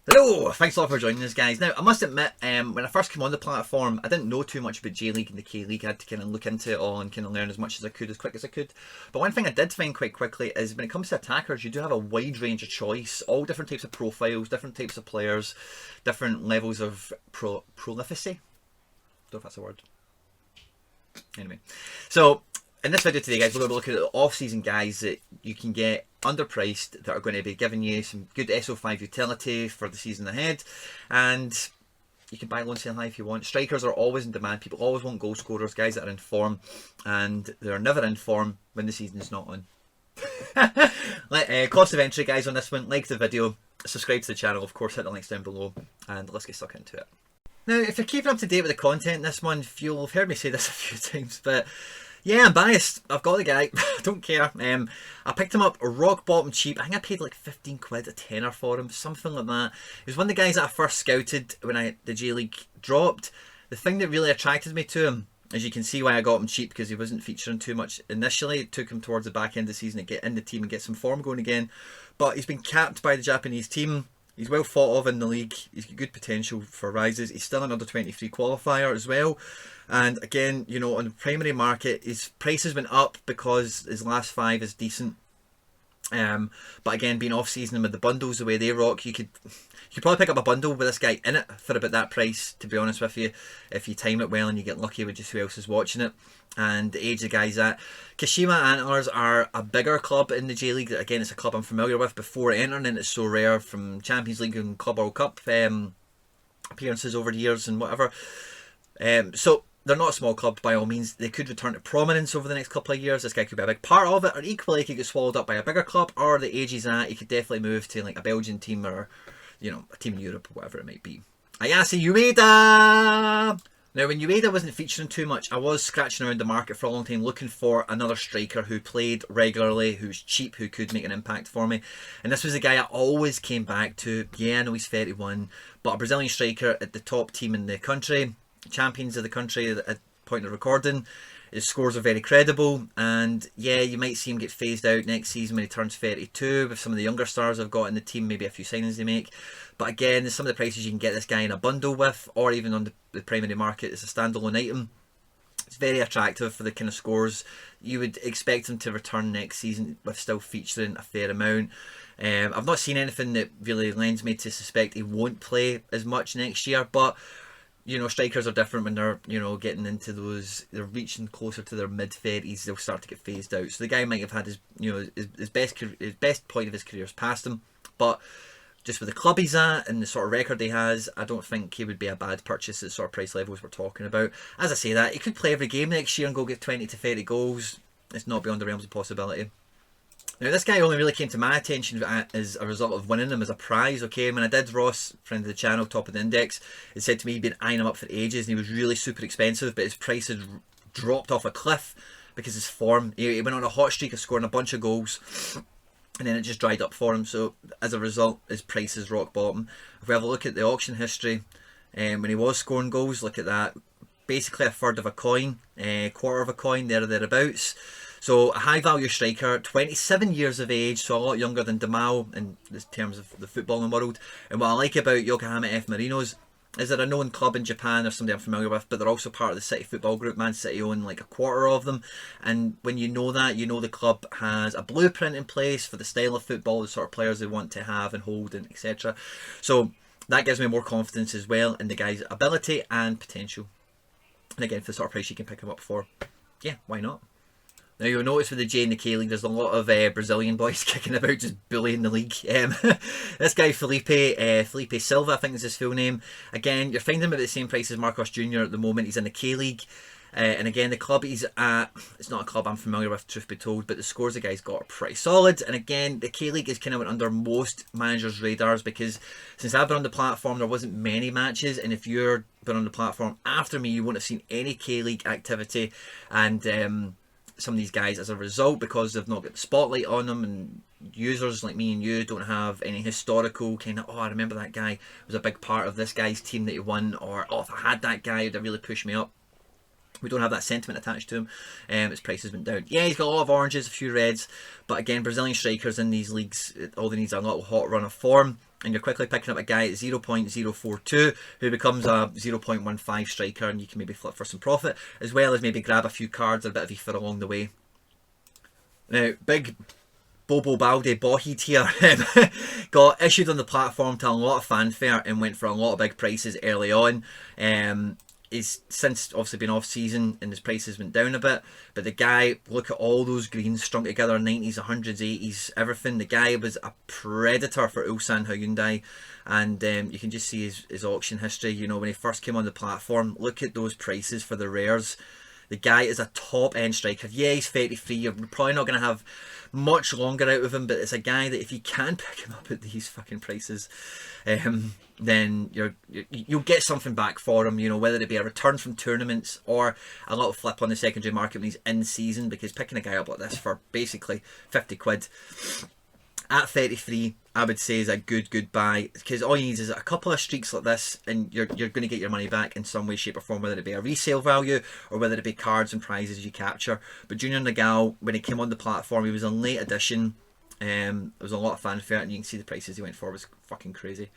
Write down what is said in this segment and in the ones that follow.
Hello, thanks a lot for joining us, guys. Now, I must admit, when I first came on the platform, I didn't know too much about J-League and the K-League. I had to kind of look into it all and kind of learn as much as I could, as quick as I could. But one thing I did find quite quickly is when it comes to attackers, you do have a wide range of choice, all different types of profiles, different types of players, different levels of prolificity. I don't know if that's a word. Anyway, so in this video today, guys, we're going to be looking at the off-season guys that you can get underpriced that are going to be giving you some good SO5 utility for the season ahead, and you can buy low and sell high if you want. Strikers are always in demand. People always want goal scorers, guys that are in form, and they're never in form when the season is not on. Cost of entry, guys, on this one. Like the video, subscribe to the channel, of course, hit the links down below, and let's get stuck into it. Now, if you're keeping up to date with the content this month, you'll have heard me say this a few times, but yeah, I'm biased. I've got the guy. I don't care. I picked him up rock bottom cheap. I think I paid like 15 quid a tenner for him, something like that. He was one of the guys that I first scouted when the J-League dropped. The thing that really attracted me to him, as you can see why I got him cheap, because he wasn't featuring too much initially. It took him towards the back end of the season to get in the team and get some form going again. But he's been capped by the Japanese team. He's well thought of in the league. He's got good potential for rises. He's still an under 23 qualifier as well. And again, you know, on the primary market, his price has been up because his last 5 is decent. But again, being off season and with the bundles the way they rock, you could probably pick up a bundle with this guy in it for about that price, to be honest with you, if you time it well and you get lucky with just who else is watching it and the age the guy's at. Kashima Antlers are a bigger club in the J-League. Again, it's a club I'm familiar with before entering into SoRare from Champions League and Club World Cup appearances over the years and whatever. So they're not a small club by all means. They could return to prominence over the next couple of years. This guy could be a big part of it, or equally he could get swallowed up by a bigger club, or the age he's at, he could definitely move to like a Belgian team or, you know, a team in Europe or whatever it might be. Ayase Ueda! Now, when Ueda wasn't featuring too much, I was scratching around the market for a long time looking for another striker who played regularly, who's cheap, who could make an impact for me. And this was a guy I always came back to. Yeah, I know he's 31, but a Brazilian striker at the top team in the country, champions of the country at point of recording. His scores are very credible, and yeah, you might see him get phased out next season when he turns 32 with some of the younger stars I've got in the team, maybe a few signings they make. But again, there's some of the prices you can get this guy in a bundle with, or even on the primary market as a standalone item. It's very attractive for the kind of scores. You would expect him to return next season with still featuring a fair amount. I've not seen anything that really lends me to suspect he won't play as much next year, but you know, strikers are different when they're, you know, getting into those, they're reaching closer to their mid-30s, they'll start to get phased out. So the guy might have had his, you know, his best point of his career is past him, but just with the club he's at and the sort of record he has, I don't think he would be a bad purchase at the sort of price levels we're talking about. As I say that, he could play every game next year and go get 20 to 30 goals. It's not beyond the realms of possibility. Now, this guy only really came to my attention as a result of winning him as a prize, okay? When I did, Ross, friend of the channel, top of the index, it said to me he'd been eyeing him up for ages and he was really super expensive, but his price had dropped off a cliff because his form, he went on a hot streak of scoring a bunch of goals and then it just dried up for him. So as a result, his price is rock bottom. If we have a look at the auction history, when he was scoring goals, look at that. Basically a third of a coin, quarter of a coin, there or thereabouts. So a high value striker, 27 years of age, so a lot younger than Damao in terms of the footballing world. And what I like about Yokohama F Marinos is they're a known club in Japan, or somebody I'm familiar with, but they're also part of the City Football Group. Man City own like a quarter of them. And when you know that, you know the club has a blueprint in place for the style of football, the sort of players they want to have and hold, and etc. So that gives me more confidence as well in the guy's ability and potential. And again, for the sort of price you can pick him up for, yeah, why not? Now, you'll notice with the J and the K-League, there's a lot of Brazilian boys kicking about, just bullying the league. This guy, Felipe Silva, I think is his full name. Again, you're finding him at the same price as Marcos Jr. at the moment. He's in the K-League. And again, the club he's at, it's not a club I'm familiar with, truth be told, but the scores the guy's got are pretty solid. And again, the K-League is kind of went under most managers' radars because since I've been on the platform, there wasn't many matches. And if you're been on the platform after me, you won't have seen any K-League activity. And some of these guys, as a result, because they've not got the spotlight on them, and users like me and you don't have any historical kind of, oh, I remember that guy was a big part of this guy's team that he won, or oh, if I had that guy, it'd really push me up. We don't have that sentiment attached to him. His price has been down. Yeah, he's got a lot of oranges, a few reds, but again, Brazilian strikers in these leagues, all they need is a little hot run of form. and you're quickly picking up a guy at 0.042 who becomes a 0.15 striker, and you can maybe flip for some profit, as well as maybe grab a few cards or a bit of ether along the way. Now, big Bobo Balde Bohi tier got issued on the platform to a lot of fanfare and went for a lot of big prices early on. He's since obviously been off season and his prices went down a bit, but the guy, look at all those greens strung together, 90s, 100s, 80s, everything. The guy was a predator for Ulsan Hyundai, and you can just see his auction history. You know, when he first came on the platform, look at those prices for the rares. The guy is a top end striker. Yeah, he's 33. You're probably not going to have much longer out of him, but it's a guy that if you can pick him up at these fucking prices, then you'll get something back for him. You know, whether it be a return from tournaments or a little flip on the secondary market when he's in season, because picking a guy up like this for basically 50 quid at 33, I would say is a good buy, because all you need is a couple of streaks like this and you're going to get your money back in some way, shape or form, whether it be a resale value or whether it be cards and prizes you capture. But Junior Nagal, when he came on the platform, he was a late addition. There was a lot of fanfare, and you can see the prices he went for was fucking crazy.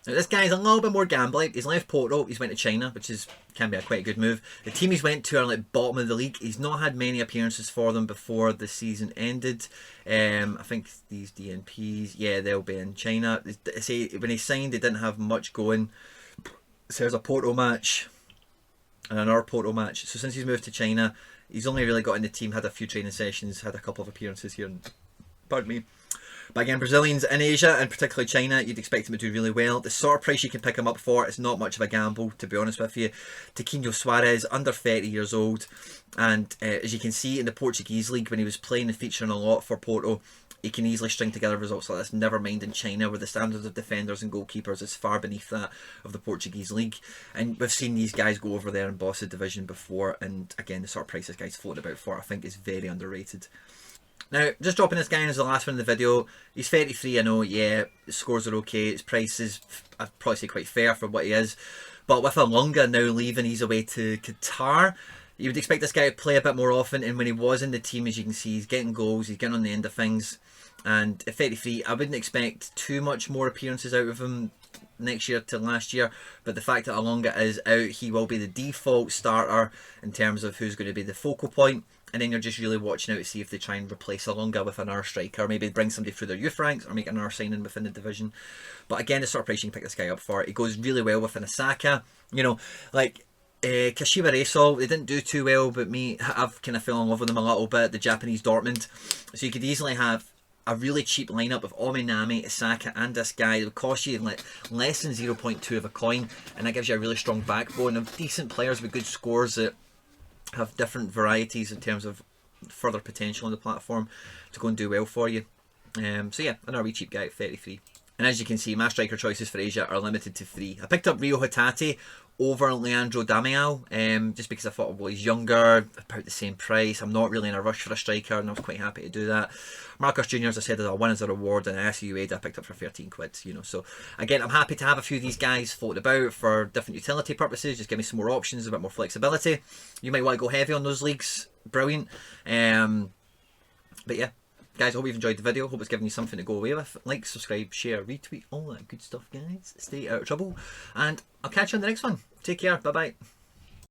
Now, this guy's a little bit more gambling. He's left Porto, he's went to China, which can be quite a good move. The team he's went to are like bottom of the league. He's not had many appearances for them before the season ended. I think these DNPs, yeah, they'll be in China. They say when he signed, they didn't have much going. So there's a Porto match and another Porto match. So since he's moved to China, he's only really got in the team, had a few training sessions, had a couple of appearances here. Pardon me. But again, Brazilians in Asia, and particularly China, you'd expect him to do really well. The sort of price you can pick him up for, it's not much of a gamble, to be honest with you. Tiquinho Suarez, under 30 years old. And as you can see in the Portuguese league, when he was playing and featuring a lot for Porto, he can easily string together results like this. Never mind in China, where the standards of defenders and goalkeepers is far beneath that of the Portuguese league. And we've seen these guys go over there and boss the division before. And again, the sort of price this guy's floated about for, I think, is very underrated. Now, just dropping this guy in as the last one in the video. He's 33, I know, yeah, his scores are okay. His price is, I'd probably say, quite fair for what he is. But with Alunga now leaving, he's away to Qatar. You would expect this guy to play a bit more often, and when he was in the team, as you can see, he's getting goals, he's getting on the end of things. And at 33, I wouldn't expect too much more appearances out of him next year to last year, but the fact that Alunga is out, he will be the default starter in terms of who's going to be the focal point. And then you're just really watching out to see if they try and replace Alunga with another striker, maybe bring somebody through their youth ranks or make another signing within the division. But again, the sort of price you can pick this guy up for. It goes really well with an Osaka. You know, like Kashiwa Reysol, they didn't do too well, but I've kind of fell in love with them a little bit, the Japanese Dortmund. So you could easily have a really cheap lineup of Ominami, Osaka and this guy. It would cost you like less than 0.2 of a coin, and that gives you a really strong backbone of decent players with good scores that have different varieties in terms of further potential on the platform to go and do well for you. So yeah, another wee cheap guy at 33. And as you can see, my striker choices for Asia are limited to 3. I picked up Rio Hatate over Leandro Damião, just because I thought, well, he's younger, about the same price. I'm not really in a rush for a striker, and I was quite happy to do that. Marcus Jr., as I said, is a win as a reward, and SU Ada I picked up for 13 quid, you know. So again, I'm happy to have a few of these guys floated about for different utility purposes. Just give me some more options, a bit more flexibility. You might want to go heavy on those leagues, brilliant. But yeah, guys, I hope you've enjoyed the video. Hope it's given you something to go away with. Like, subscribe, share, retweet, all that good stuff, guys. Stay out of trouble, and I'll catch you on the next one. Take care. Bye bye.